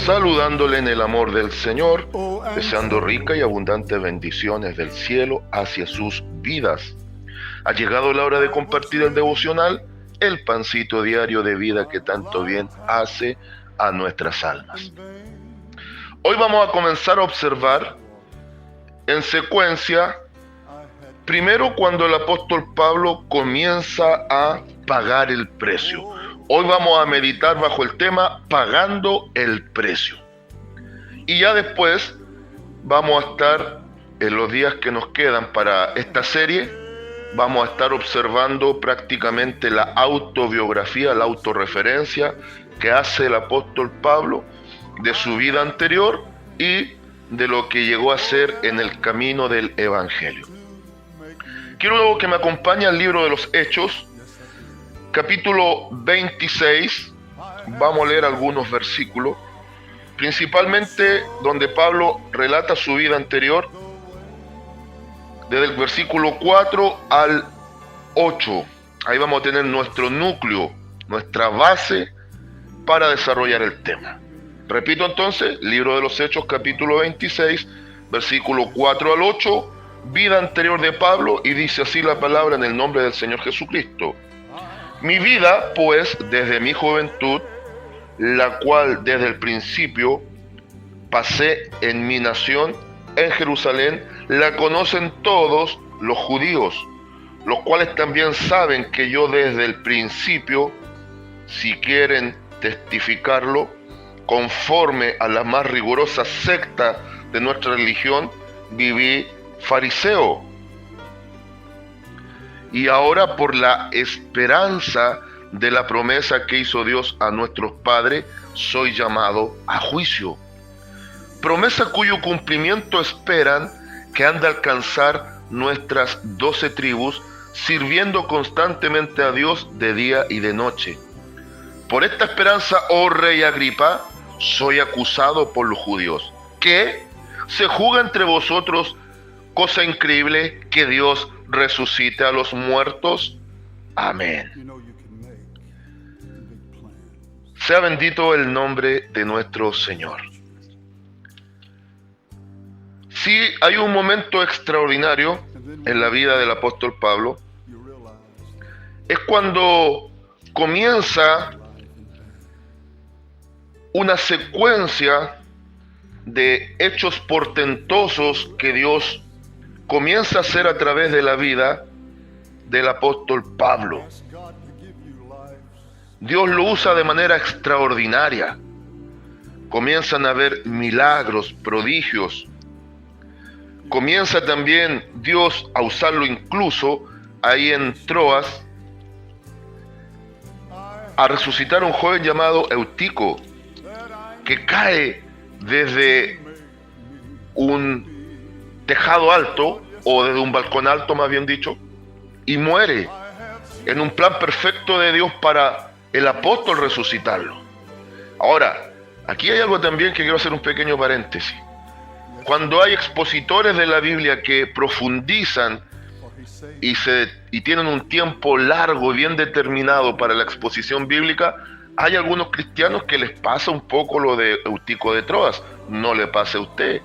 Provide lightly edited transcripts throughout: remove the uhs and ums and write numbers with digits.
Saludándole en el amor del Señor, deseando rica y abundante bendiciones del cielo hacia sus vidas. Ha llegado la hora de compartir el devocional, el pancito diario de vida que tanto bien hace a nuestras almas. Hoy vamos a comenzar a observar en secuencia, primero cuando el apóstol Pablo comienza a pagar el precio. Hoy vamos a meditar bajo el tema pagando el precio. Y ya después vamos a estar, en los días que nos quedan para esta serie, vamos a estar observando prácticamente la autobiografía, la autorreferencia que hace el apóstol Pablo de su vida anterior y de lo que llegó a ser en el camino del Evangelio. Quiero luego que me acompañe al libro de los Hechos, capítulo 26. Vamos a leer algunos versículos, principalmente donde Pablo relata su vida anterior, desde el versículo 4 al 8. Ahí vamos a tener nuestro núcleo, nuestra base para desarrollar el tema. Repito entonces, libro de los Hechos, capítulo 26, versículo 4 al 8, vida anterior de Pablo, y dice así la palabra en el nombre del Señor Jesucristo. Mi vida, pues, desde mi juventud, la cual desde el principio pasé en mi nación, en Jerusalén, la conocen todos los judíos, los cuales también saben que yo desde el principio, si quieren testificarlo, conforme a la más rigurosa secta de nuestra religión, viví fariseo. Y ahora, por la esperanza de la promesa que hizo Dios a nuestros padres, soy llamado a juicio. Promesa cuyo cumplimiento esperan que han de alcanzar nuestras 12 tribus, sirviendo constantemente a Dios de día y de noche. Por esta esperanza, oh rey Agripa, soy acusado por los judíos. ¿Qué? ¿Se juzga entre vosotros cosa increíble que Dios resucite a los muertos? Amén. Sea bendito el nombre de nuestro Señor. Sí, hay un momento extraordinario en la vida del apóstol Pablo. Es cuando comienza una secuencia de hechos portentosos que Dios comienza a hacer a través de la vida del apóstol Pablo. Dios lo usa de manera extraordinaria. Comienzan a haber milagros, prodigios. Comienza también Dios a usarlo incluso ahí en Troas, a resucitar a un joven llamado Eutico, que cae desde un tejado alto, o desde un balcón alto más bien dicho, y muere en un plan perfecto de Dios para el apóstol resucitarlo. Ahora, aquí hay algo también que quiero hacer un pequeño paréntesis. Cuando hay expositores de la Biblia que profundizan y tienen un tiempo largo y bien determinado para la exposición bíblica, hay algunos cristianos que les pasa un poco lo de Eutico de Troas. No le pase a usted,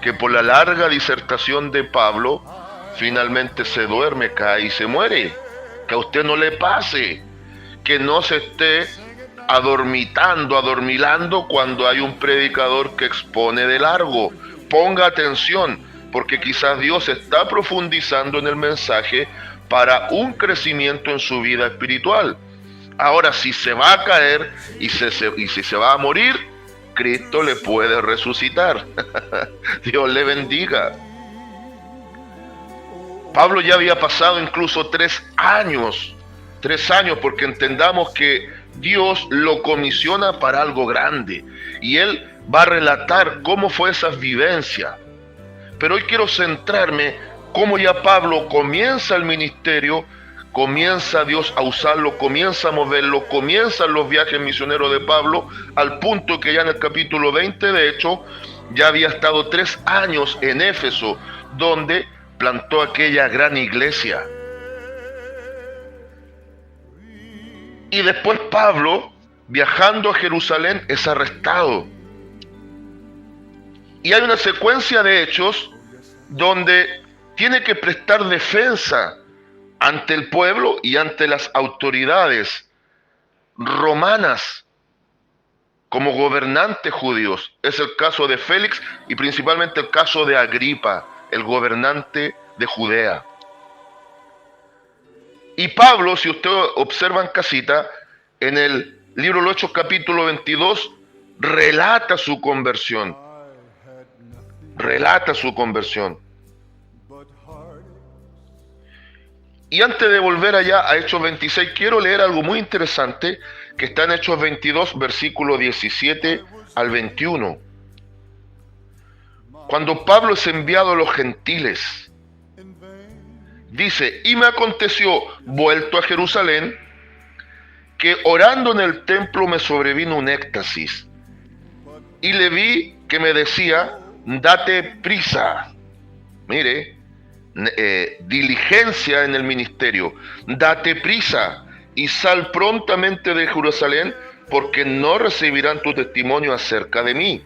que por la larga disertación de Pablo, finalmente se duerme, cae y se muere. Que a usted no le pase, que no se esté adormilando cuando hay un predicador que expone de largo. Ponga atención, porque quizás Dios está profundizando en el mensaje para un crecimiento en su vida espiritual. Ahora, si se va a caer y si se va a morir, Cristo le puede resucitar. Dios le bendiga. Pablo ya había pasado incluso 3 años, porque entendamos que Dios lo comisiona para algo grande y Él va a relatar cómo fue esa vivencia. Pero hoy quiero centrarme cómo ya Pablo comienza el ministerio, comienza Dios a usarlo, comienza a moverlo, comienzan los viajes misioneros de Pablo, al punto que ya en el capítulo 20, de hecho, ya había estado 3 años en Éfeso, donde plantó aquella gran iglesia. Y después Pablo, viajando a Jerusalén, es arrestado. Y hay una secuencia de hechos donde tiene que prestar defensa ante el pueblo y ante las autoridades romanas como gobernantes judíos. Es el caso de Félix y principalmente el caso de Agripa, el gobernante de Judea. Y Pablo, si usted observa en casita, en el libro de los Hechos capítulo 22, relata su conversión. Relata su conversión. Y antes de volver allá a Hechos 26, quiero leer algo muy interesante que está en Hechos 22, versículo 17 al 21. Cuando Pablo es enviado a los gentiles, dice: y me aconteció, vuelto a Jerusalén, que orando en el templo me sobrevino un éxtasis, y le vi que me decía: date prisa. Mire, diligencia en el ministerio. Date prisa y sal prontamente de Jerusalén, porque no recibirán tu testimonio acerca de mí.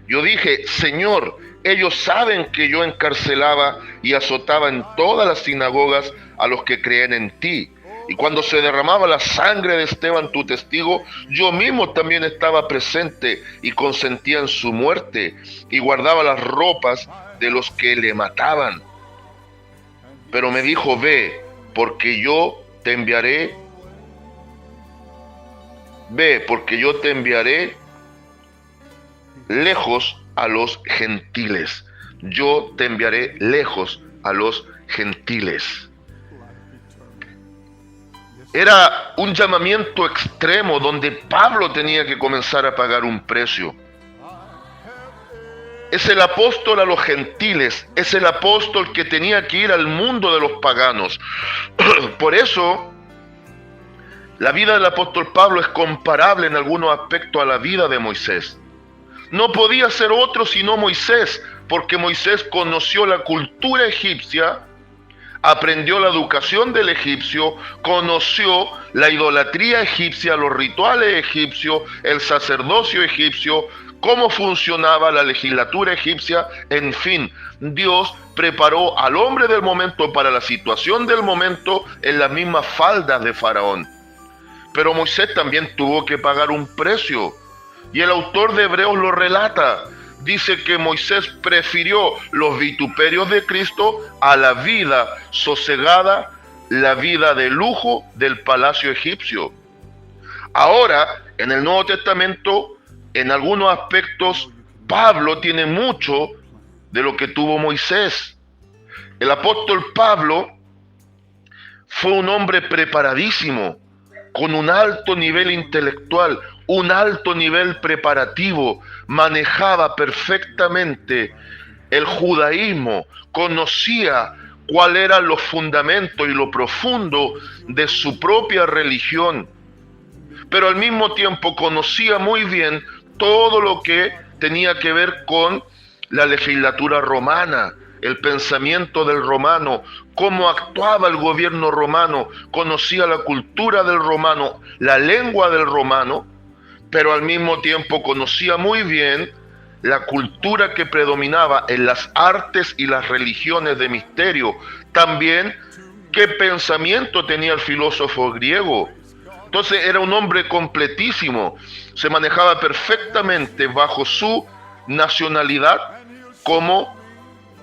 Yo dije: Señor, ellos saben que yo encarcelaba y azotaba en todas las sinagogas a los que creen en ti. Y cuando se derramaba la sangre de Esteban, tu testigo, yo mismo también estaba presente y consentía en su muerte y guardaba las ropas de los que le mataban. Pero me dijo: ve, porque yo te enviaré. Ve, porque yo te enviaré lejos a los gentiles. Yo te enviaré lejos a los gentiles. Era un llamamiento extremo donde Pablo tenía que comenzar a pagar un precio. Es el apóstol a los gentiles, es el apóstol que tenía que ir al mundo de los paganos. Por eso, la vida del apóstol Pablo es comparable en algunos aspectos a la vida de Moisés. No podía ser otro sino Moisés, porque Moisés conoció la cultura egipcia, aprendió la educación del egipcio, conoció la idolatría egipcia, los rituales egipcios, el sacerdocio egipcio, cómo funcionaba la legislatura egipcia. En fin, Dios preparó al hombre del momento para la situación del momento en las mismas faldas de Faraón. Pero Moisés también tuvo que pagar un precio, y el autor de Hebreos lo relata. Dice que Moisés prefirió los vituperios de Cristo a la vida sosegada, la vida de lujo del palacio egipcio. Ahora, en el Nuevo Testamento, en algunos aspectos, Pablo tiene mucho de lo que tuvo Moisés. El apóstol Pablo fue un hombre preparadísimo, con un alto nivel intelectual, un alto nivel preparativo, manejaba perfectamente el judaísmo, conocía cuáles eran los fundamentos y lo profundo de su propia religión, pero al mismo tiempo conocía muy bien todo lo que tenía que ver con la legislatura romana, el pensamiento del romano, cómo actuaba el gobierno romano, conocía la cultura del romano, la lengua del romano, pero al mismo tiempo conocía muy bien la cultura que predominaba en las artes y las religiones de misterio. También qué pensamiento tenía el filósofo griego. Entonces era un hombre completísimo, se manejaba perfectamente bajo su nacionalidad como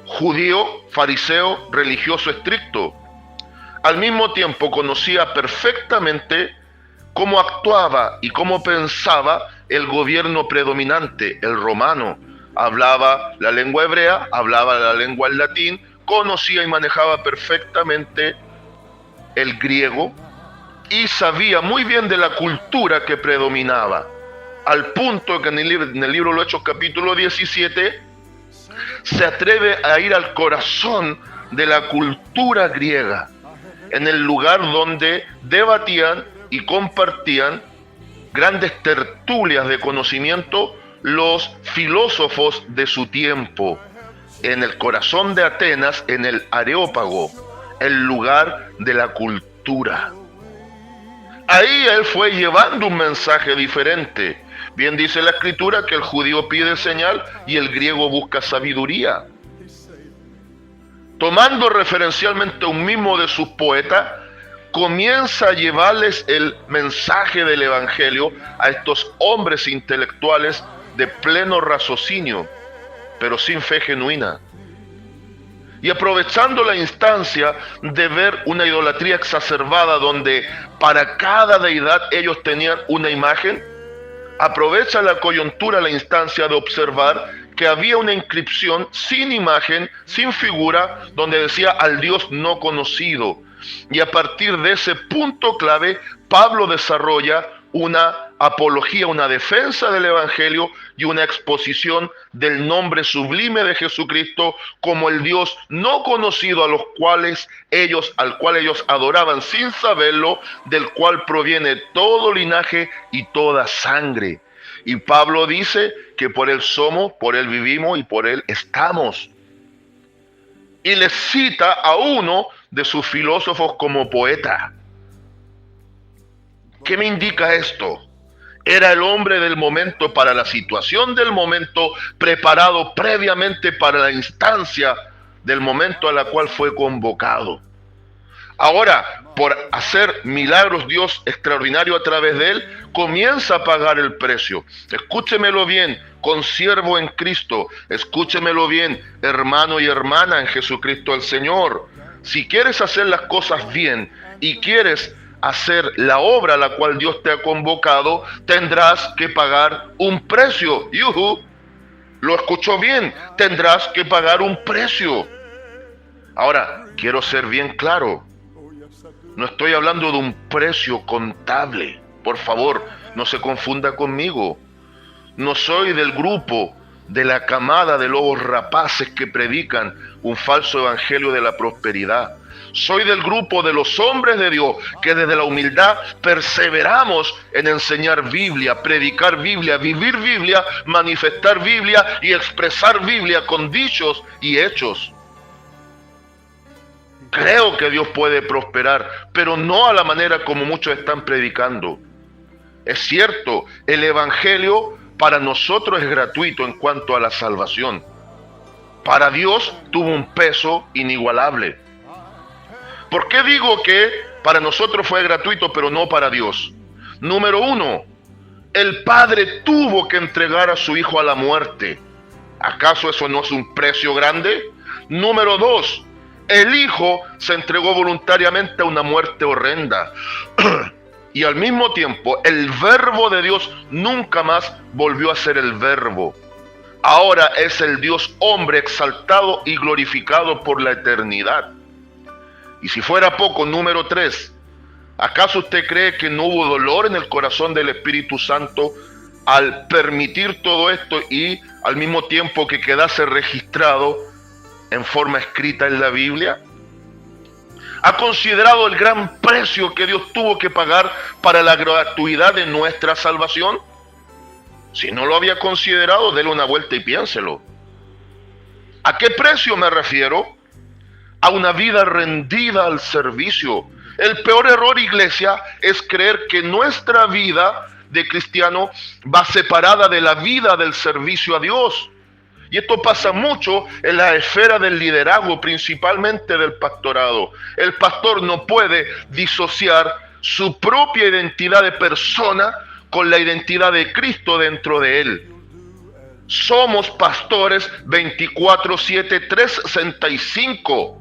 judío, fariseo, religioso estricto. Al mismo tiempo conocía perfectamente cómo actuaba y cómo pensaba el gobierno predominante, el romano. Hablaba la lengua hebrea, hablaba la lengua en latín, conocía y manejaba perfectamente el griego y sabía muy bien de la cultura que predominaba, al punto que en el libro de los Hechos capítulo 17 se atreve a ir al corazón de la cultura griega, en el lugar donde debatían y compartían grandes tertulias de conocimiento los filósofos de su tiempo, en el corazón de Atenas, en el Areópago, el lugar de la cultura. Ahí él fue llevando un mensaje diferente. Bien dice la escritura que el judío pide señal y el griego busca sabiduría. Tomando referencialmente un mismo de sus poetas, comienza a llevarles el mensaje del evangelio a estos hombres intelectuales de pleno raciocinio, pero sin fe genuina. Y aprovechando la instancia de ver una idolatría exacerbada donde para cada deidad ellos tenían una imagen, aprovecha la coyuntura, la instancia de observar que había una inscripción sin imagen, sin figura, donde decía al Dios no conocido. Y a partir de ese punto clave, Pablo desarrolla una apología, una defensa del evangelio y una exposición del nombre sublime de Jesucristo como el Dios no conocido al cual ellos adoraban sin saberlo, del cual proviene todo linaje y toda sangre. Y Pablo dice que por él somos, por él vivimos y por él estamos. Y le cita a uno de sus filósofos como poeta. ¿Qué me indica esto? Era el hombre del momento para la situación del momento, preparado previamente para la instancia del momento a la cual fue convocado. Ahora, por hacer milagros Dios extraordinario a través de él, comienza a pagar el precio. Escúchemelo bien, consiervo en Cristo. Escúchemelo bien, hermano y hermana en Jesucristo el Señor. Si quieres hacer las cosas bien y quieres hacer la obra a la cual Dios te ha convocado, tendrás que pagar un precio. ¡Yuhu! Lo escuchó bien, tendrás que pagar un precio. Ahora, quiero ser bien claro. No estoy hablando de un precio contable. Por favor, no se confunda conmigo. No soy del grupo, de la camada de lobos rapaces que predican un falso evangelio de la prosperidad. Soy del grupo de los hombres de Dios que desde la humildad perseveramos en enseñar Biblia, predicar Biblia, vivir Biblia, manifestar Biblia y expresar Biblia con dichos y hechos. Creo que Dios puede prosperar, pero no a la manera como muchos están predicando. Es cierto, el evangelio para nosotros es gratuito en cuanto a la salvación. Para Dios tuvo un peso inigualable. ¿Por qué digo que para nosotros fue gratuito, pero no para Dios? Número uno, el Padre tuvo que entregar a su Hijo a la muerte. ¿Acaso eso no es un precio grande? Número dos, el Hijo se entregó voluntariamente a una muerte horrenda. Y al mismo tiempo, el Verbo de Dios nunca más volvió a ser el Verbo. Ahora es el Dios hombre exaltado y glorificado por la eternidad. Y si fuera poco, número 3, ¿acaso usted cree que no hubo dolor en el corazón del Espíritu Santo al permitir todo esto y al mismo tiempo que quedase registrado en forma escrita en la Biblia? ¿Ha considerado el gran precio que Dios tuvo que pagar para la gratuidad de nuestra salvación? Si no lo había considerado, déle una vuelta y piénselo. ¿A qué precio me refiero? A una vida rendida al servicio. El peor error, iglesia, es creer que nuestra vida de cristiano va separada de la vida del servicio a Dios. Y esto pasa mucho en la esfera del liderazgo, principalmente del pastorado. El pastor no puede disociar su propia identidad de persona con la identidad de Cristo dentro de él. Somos pastores 24/7, 365.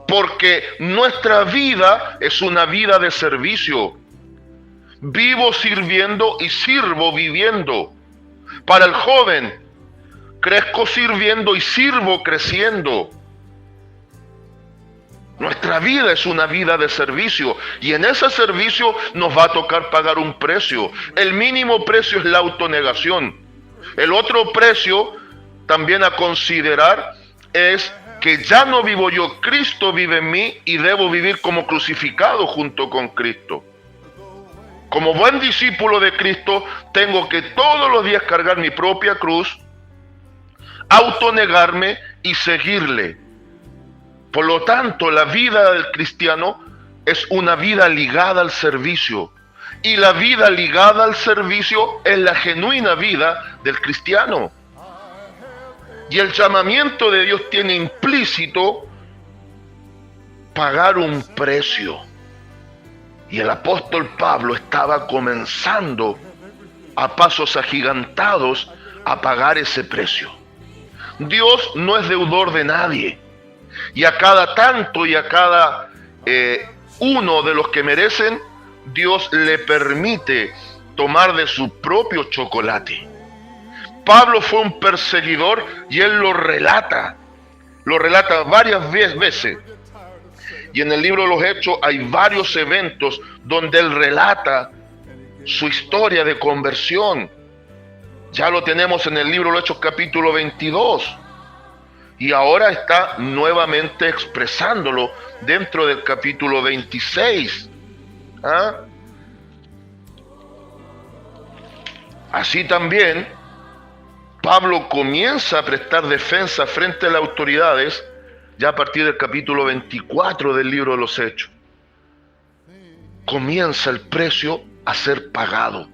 Porque nuestra vida es una vida de servicio. Vivo sirviendo y sirvo viviendo. Para el joven, crezco sirviendo y sirvo creciendo. Nuestra vida es una vida de servicio y en ese servicio nos va a tocar pagar un precio. El mínimo precio es la autonegación. El otro precio también a considerar es que ya no vivo yo, Cristo vive en mí y debo vivir como crucificado junto con Cristo. Como buen discípulo de Cristo, tengo que todos los días cargar mi propia cruz, autonegarme y seguirle. Por lo tanto, la vida del cristiano es una vida ligada al servicio. Y la vida ligada al servicio es la genuina vida del cristiano. Y el llamamiento de Dios tiene implícito pagar un precio. Y el apóstol Pablo estaba comenzando a pasos agigantados a pagar ese precio. Dios no es deudor de nadie. Y a cada tanto y a cada uno de los que merecen, Dios le permite tomar de su propio chocolate. Pablo fue un perseguidor y él lo relata varias veces. Y en el libro de los Hechos hay varios eventos donde él relata su historia de conversión. Ya lo tenemos en el libro de los Hechos capítulo 22. Y ahora está nuevamente expresándolo dentro del capítulo 26. ¿Ah? Así también, Pablo comienza a prestar defensa frente a las autoridades ya a partir del capítulo 24 del libro de los Hechos. Comienza el precio a ser pagado.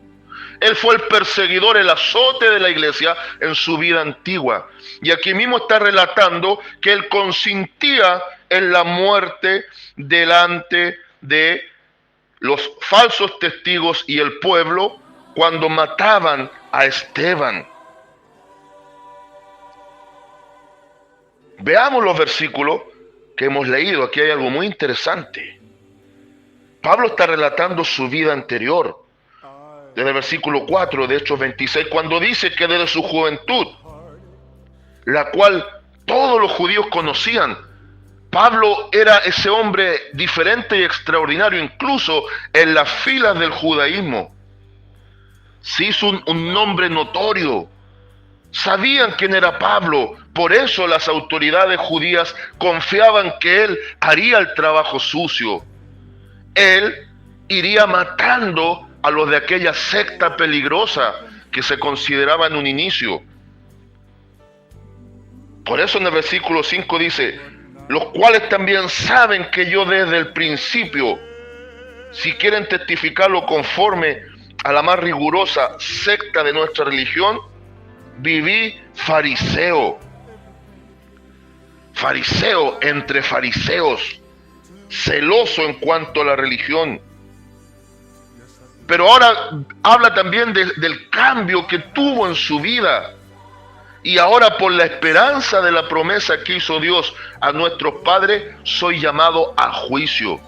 Él fue el perseguidor, el azote de la iglesia en su vida antigua. Y aquí mismo está relatando que él consintía en la muerte delante de los falsos testigos y el pueblo cuando mataban a Esteban. Veamos los versículos que hemos leído. Aquí hay algo muy interesante. Pablo está relatando su vida anterior. Desde el versículo 4 de Hechos 26, cuando dice que desde su juventud, la cual todos los judíos conocían, Pablo era ese hombre diferente y extraordinario, incluso en las filas del judaísmo. Se hizo un nombre notorio. Sabían quién era Pablo, por eso las autoridades judías confiaban que él haría el trabajo sucio. Él iría matando a los de aquella secta peligrosa que se consideraba en un inicio. Por eso en el versículo 5 dice, los cuales también saben que yo desde el principio, si quieren testificarlo conforme a la más rigurosa secta de nuestra religión, viví fariseo entre fariseos, celoso en cuanto a la religión. Pero ahora habla también del cambio que tuvo en su vida. Y ahora por la esperanza de la promesa que hizo Dios a nuestros padres, soy llamado a juicio.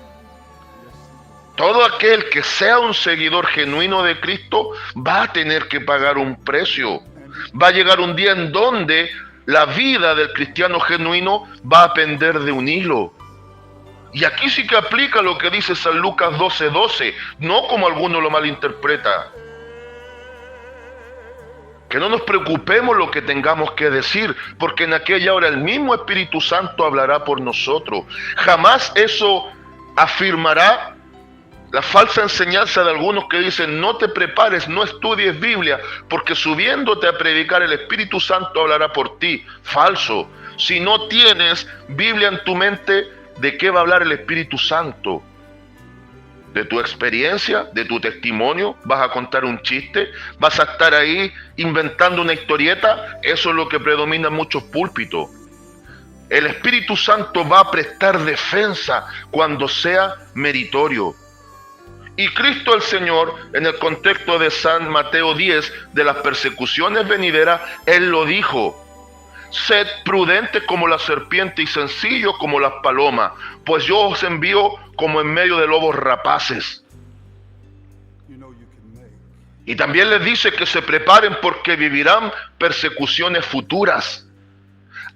Todo aquel que sea un seguidor genuino de Cristo va a tener que pagar un precio. Va a llegar un día en donde la vida del cristiano genuino va a pender de un hilo. Y aquí sí que aplica lo que dice San Lucas 12:12, no como alguno lo malinterpreta. Que no nos preocupemos lo que tengamos que decir, porque en aquella hora el mismo Espíritu Santo hablará por nosotros. Jamás eso afirmará la falsa enseñanza de algunos que dicen, no te prepares, no estudies Biblia, porque subiéndote a predicar el Espíritu Santo hablará por ti. Falso. Si no tienes Biblia en tu mente, ¿de qué va a hablar el Espíritu Santo? ¿De tu experiencia? ¿De tu testimonio? ¿Vas a contar un chiste? ¿Vas a estar ahí inventando una historieta? Eso es lo que predomina en muchos púlpitos. El Espíritu Santo va a prestar defensa cuando sea meritorio. Y Cristo el Señor, en el contexto de San Mateo 10, de las persecuciones venideras, Él lo dijo: sed prudentes como la serpiente y sencillos como las palomas, pues yo os envío como en medio de lobos rapaces. Y también les dice que se preparen porque vivirán persecuciones futuras.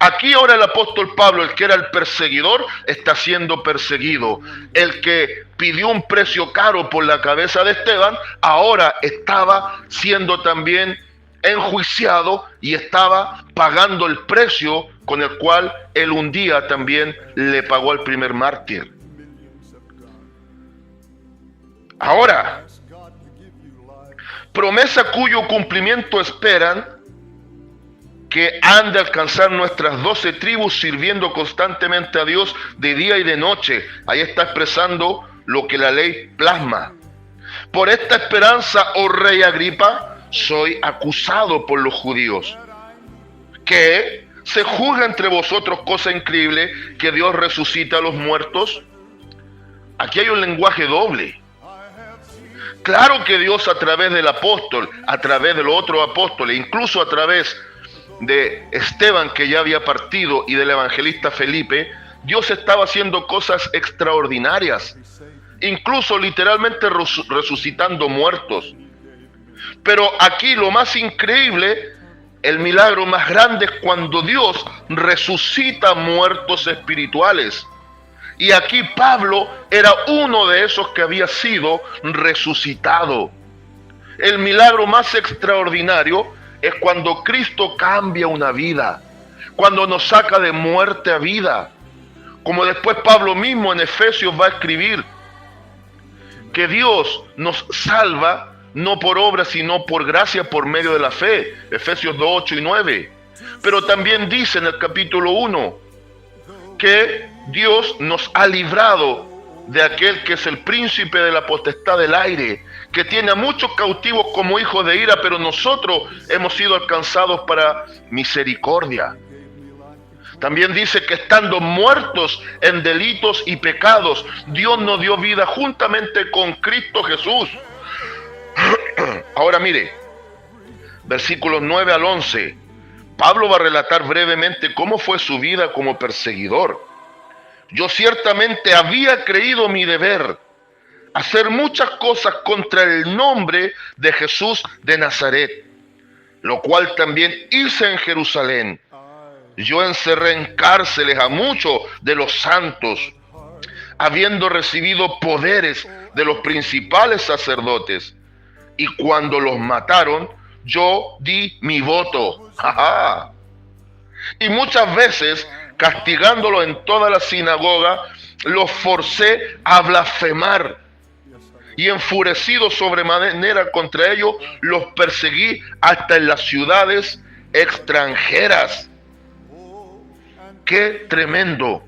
Aquí ahora el apóstol Pablo, el que era el perseguidor, está siendo perseguido. El que pidió un precio caro por la cabeza de Esteban, ahora estaba siendo también enjuiciado y estaba pagando el precio con el cual él un día también le pagó al primer mártir. Ahora, promesa cuyo cumplimiento esperan que han de alcanzar nuestras 12 tribus sirviendo constantemente a Dios de día y de noche. Ahí está expresando lo que la ley plasma. Por esta esperanza, oh rey Agripa, soy acusado por los judíos. ¿Qué? ¿Se juzga entre vosotros cosa increíble que Dios resucita a los muertos? Aquí hay un lenguaje doble. Claro que Dios, a través del apóstol, a través de los otros apóstoles, incluso a través de Esteban, que ya había partido, y del evangelista Felipe, Dios estaba haciendo cosas extraordinarias, incluso literalmente resucitando muertos. Pero aquí lo más increíble, el milagro más grande, es cuando Dios resucita muertos espirituales. Y aquí Pablo era uno de esos que había sido resucitado. El milagro más extraordinario es cuando Cristo cambia una vida, cuando nos saca de muerte a vida. Como después Pablo mismo en Efesios va a escribir, que Dios nos salva no por obra, sino por gracia, por medio de la fe. Efesios 2, 8 y 9. Pero también dice en el capítulo 1 que Dios nos ha librado de aquel que es el príncipe de la potestad del aire, que tiene a muchos cautivos como hijos de ira, pero nosotros hemos sido alcanzados para misericordia. También dice que estando muertos en delitos y pecados, Dios nos dio vida juntamente con Cristo Jesús. Ahora mire, versículos 9 al 11. Pablo va a relatar brevemente cómo fue su vida como perseguidor. Yo ciertamente había creído mi deber hacer muchas cosas contra el nombre de Jesús de Nazaret, lo cual también hice en Jerusalén. Yo encerré en cárceles a muchos de los santos, habiendo recibido poderes de los principales sacerdotes. Y cuando los mataron, yo di mi voto. ¡Ja! Y muchas veces, castigándolo en toda la sinagoga, los forcé a blasfemar. Y enfurecido sobremanera contra ellos, los perseguí hasta en las ciudades extranjeras. ¡Qué tremendo!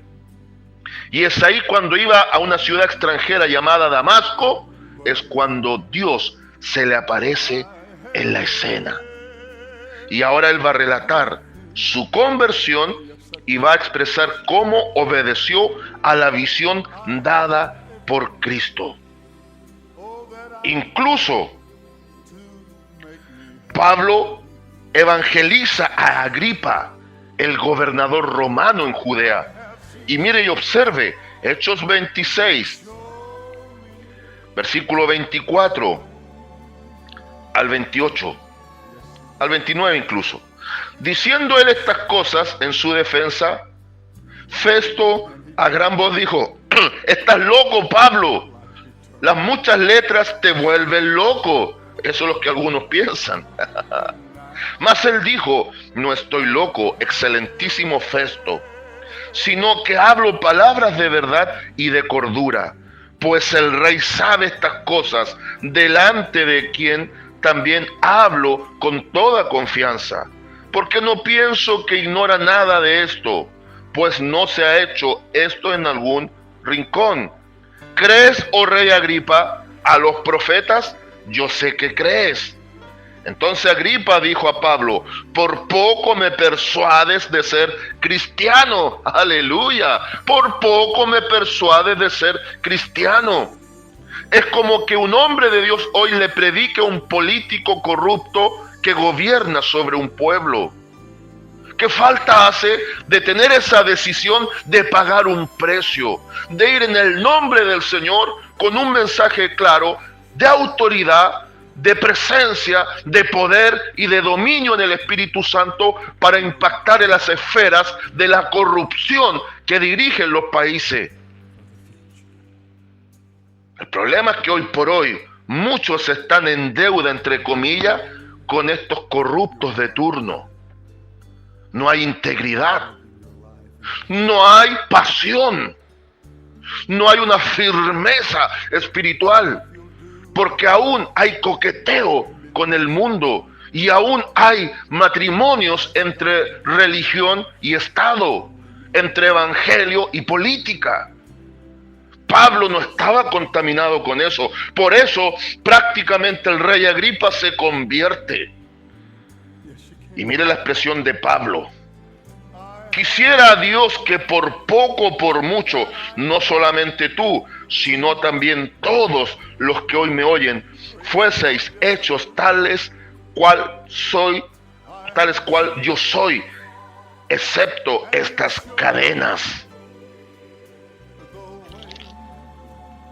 Y es ahí cuando iba a una ciudad extranjera llamada Damasco, es cuando Dios se le aparece en la escena. Y ahora él va a relatar su conversión y va a expresar cómo obedeció a la visión dada por Cristo. Incluso Pablo evangeliza a Agripa, el gobernador romano en Judea. Y mire y observe, Hechos 26, versículo 24 al 28, al 29 incluso. Diciendo él estas cosas en su defensa, Festo a gran voz dijo: estás loco, Pablo, las muchas letras te vuelven loco. Eso es lo que algunos piensan. Mas él dijo: no estoy loco, excelentísimo Festo, sino que hablo palabras de verdad y de cordura, pues el rey sabe estas cosas, delante de quien también hablo con toda confianza, porque no pienso que ignora nada de esto, pues no se ha hecho esto en algún rincón. ¿Crees, oh rey Agripa, a los profetas? Yo sé que crees. Entonces Agripa dijo a Pablo: por poco me persuades de ser cristiano. Aleluya. Por poco me persuades de ser cristiano. Es como que un hombre de Dios hoy le predique a un político corrupto que gobierna sobre un pueblo. ¿Qué falta hace de tener esa decisión de pagar un precio, de ir en el nombre del Señor con un mensaje claro de autoridad, de presencia, de poder y de dominio en el Espíritu Santo para impactar en las esferas de la corrupción que dirigen los países? El problema es que hoy por hoy muchos están en deuda, entre comillas, con estos corruptos de turno. No hay integridad, no hay pasión, no hay una firmeza espiritual, porque aún hay coqueteo con el mundo y aún hay matrimonios entre religión y Estado, entre evangelio y política. Pablo no estaba contaminado con eso. Por eso prácticamente el rey Agripa se convierte. Y mire la expresión de Pablo. Quisiera a Dios que por poco o por mucho, no solamente tú, sino también todos los que hoy me oyen, fueseis hechos tales cual yo soy, excepto estas cadenas.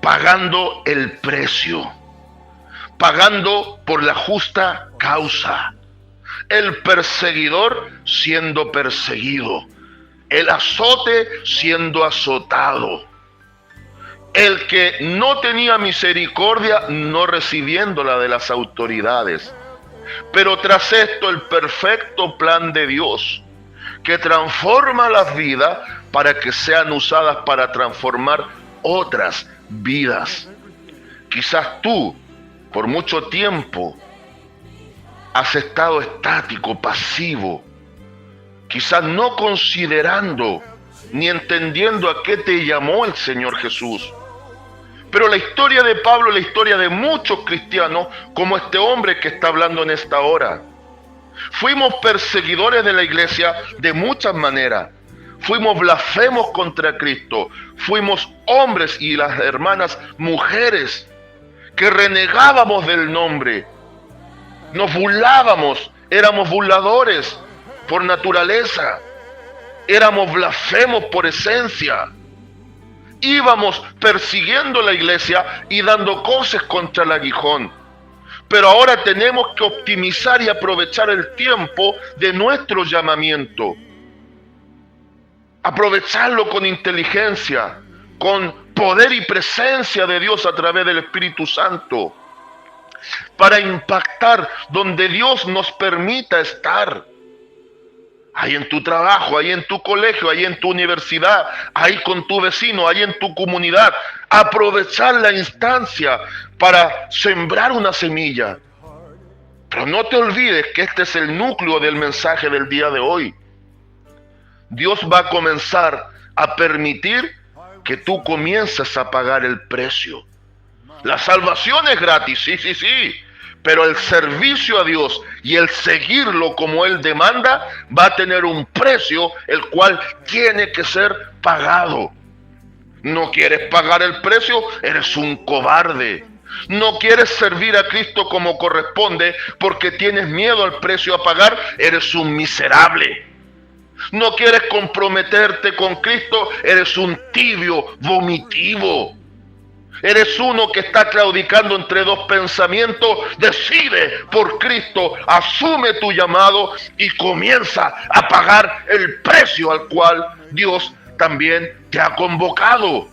Pagando el precio, pagando por la justa causa. El perseguidor siendo perseguido, el azote siendo azotado, el que no tenía misericordia no recibiéndola de las autoridades. Pero tras esto el perfecto plan de Dios, que transforma las vidas para que sean usadas para transformar otras vidas. Quizás tú, por mucho tiempo, has estado estático, pasivo, quizás no considerando ni entendiendo a qué te llamó el Señor Jesús. Pero la historia de Pablo, la historia de muchos cristianos, como este hombre que está hablando en esta hora. Fuimos perseguidores de la iglesia de muchas maneras. Fuimos blasfemos contra Cristo. Fuimos hombres y las hermanas mujeres que renegábamos del nombre. Nos burlábamos, éramos burladores por naturaleza, éramos blasfemos por esencia. Íbamos persiguiendo la iglesia y dando cosas contra el aguijón. Pero ahora tenemos que optimizar y aprovechar el tiempo de nuestro llamamiento. Aprovecharlo con inteligencia, con poder y presencia de Dios a través del Espíritu Santo, para impactar donde Dios nos permita estar. Ahí en tu trabajo, ahí en tu colegio, ahí en tu universidad, ahí con tu vecino, ahí en tu comunidad. Aprovechar la instancia para sembrar una semilla. Pero no te olvides que este es el núcleo del mensaje del día de hoy. Dios va a comenzar a permitir que tú comiences a pagar el precio. La salvación es gratis, sí. Pero el servicio a Dios y el seguirlo como Él demanda va a tener un precio el cual tiene que ser pagado. ¿No quieres pagar el precio? Eres un cobarde. No quieres servir a Cristo como corresponde porque tienes miedo al precio a pagar. Eres un miserable. No quieres comprometerte con Cristo. Eres un tibio, vomitivo. Eres uno que está claudicando entre dos pensamientos. Decide por Cristo, asume tu llamado y comienza a pagar el precio al cual Dios también te ha convocado.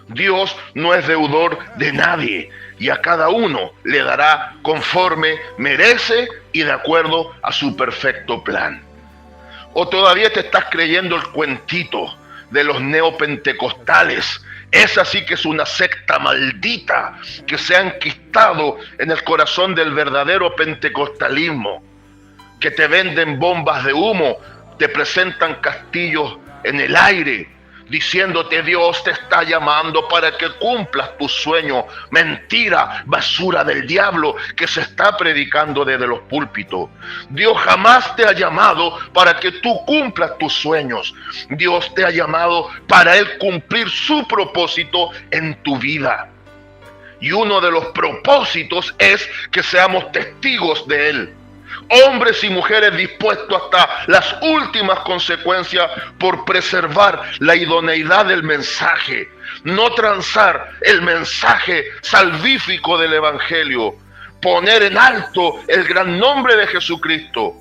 Dios no es deudor de nadie y a cada uno le dará conforme merece y de acuerdo a su perfecto plan. O todavía te estás creyendo el cuentito de los neopentecostales. Esa sí que es una secta maldita que se ha enquistado en el corazón del verdadero pentecostalismo, que te venden bombas de humo, te presentan castillos en el aire, diciéndote Dios te está llamando para que cumplas tus sueños. Mentira, basura del diablo que se está predicando desde los púlpitos. Dios jamás te ha llamado para que tú cumplas tus sueños. Dios te ha llamado para Él cumplir su propósito en tu vida. Y uno de los propósitos es que seamos testigos de Él. Hombres y mujeres dispuestos hasta las últimas consecuencias por preservar la idoneidad del mensaje, no transar el mensaje salvífico del Evangelio, poner en alto el gran nombre de Jesucristo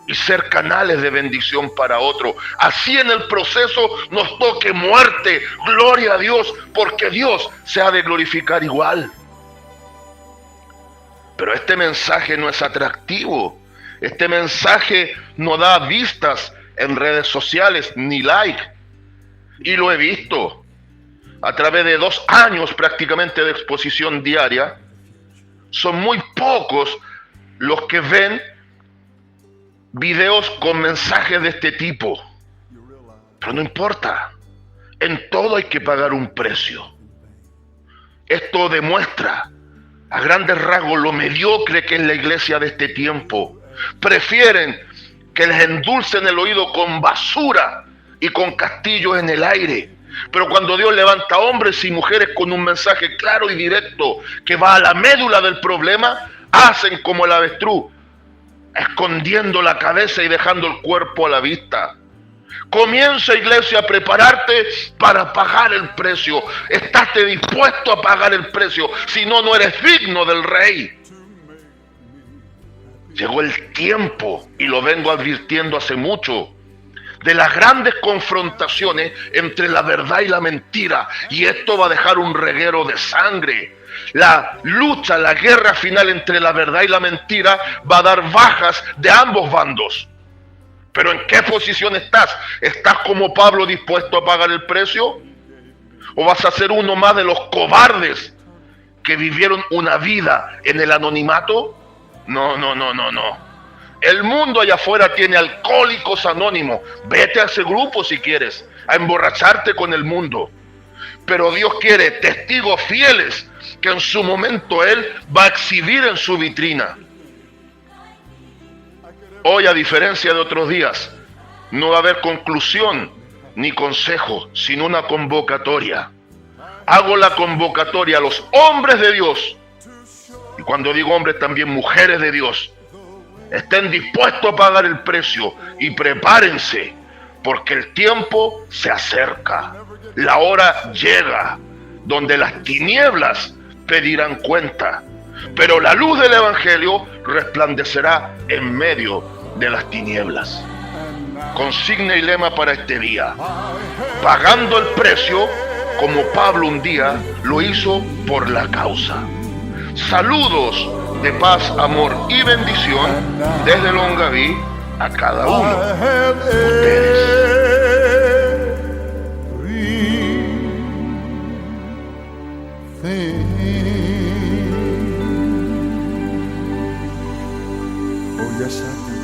y ser canales de bendición para otros. Así en el proceso nos toque muerte, gloria a Dios, porque Dios se ha de glorificar igual. Pero este mensaje no es atractivo. Este mensaje no da vistas en redes sociales ni like. Y lo he visto a través de 2 años prácticamente de exposición diaria. Son muy pocos los que ven videos con mensajes de este tipo. Pero no importa. En todo hay que pagar un precio. Esto demuestra a grandes rasgos lo mediocre que es la iglesia de este tiempo. Prefieren que les endulcen el oído con basura y con castillos en el aire. Pero cuando Dios levanta hombres y mujeres con un mensaje claro y directo que va a la médula del problema, hacen como el avestruz, escondiendo la cabeza y dejando el cuerpo a la vista. Comienza, iglesia, a prepararte para pagar el precio. ¿Estás dispuesto a pagar el precio? Si no, no eres digno del Rey. Llegó el tiempo, y lo vengo advirtiendo hace mucho, de las grandes confrontaciones entre la verdad y la mentira. Y esto va a dejar un reguero de sangre. La lucha, la guerra final entre la verdad y la mentira va a dar bajas de ambos bandos. Pero ¿en qué posición estás? ¿Estás como Pablo dispuesto a pagar el precio? ¿O vas a ser uno más de los cobardes que vivieron una vida en el anonimato? No. El mundo allá afuera tiene alcohólicos anónimos. Vete a ese grupo si quieres, a emborracharte con el mundo. Pero Dios quiere testigos fieles que en su momento Él va a exhibir en su vitrina. Hoy, a diferencia de otros días, no va a haber conclusión ni consejo, sino una convocatoria. Hago la convocatoria a los hombres de Dios, y cuando digo hombres también mujeres de Dios. Estén dispuestos a pagar el precio y prepárense, porque el tiempo se acerca. La hora llega donde las tinieblas pedirán cuenta, pero la luz del Evangelio resplandecerá en medio de las tinieblas. Consigna y lema para este día: pagando el precio como Pablo un día lo hizo por la causa. Saludos de paz, amor y bendición desde Longaví a cada uno de ustedes. Oh yes, I do.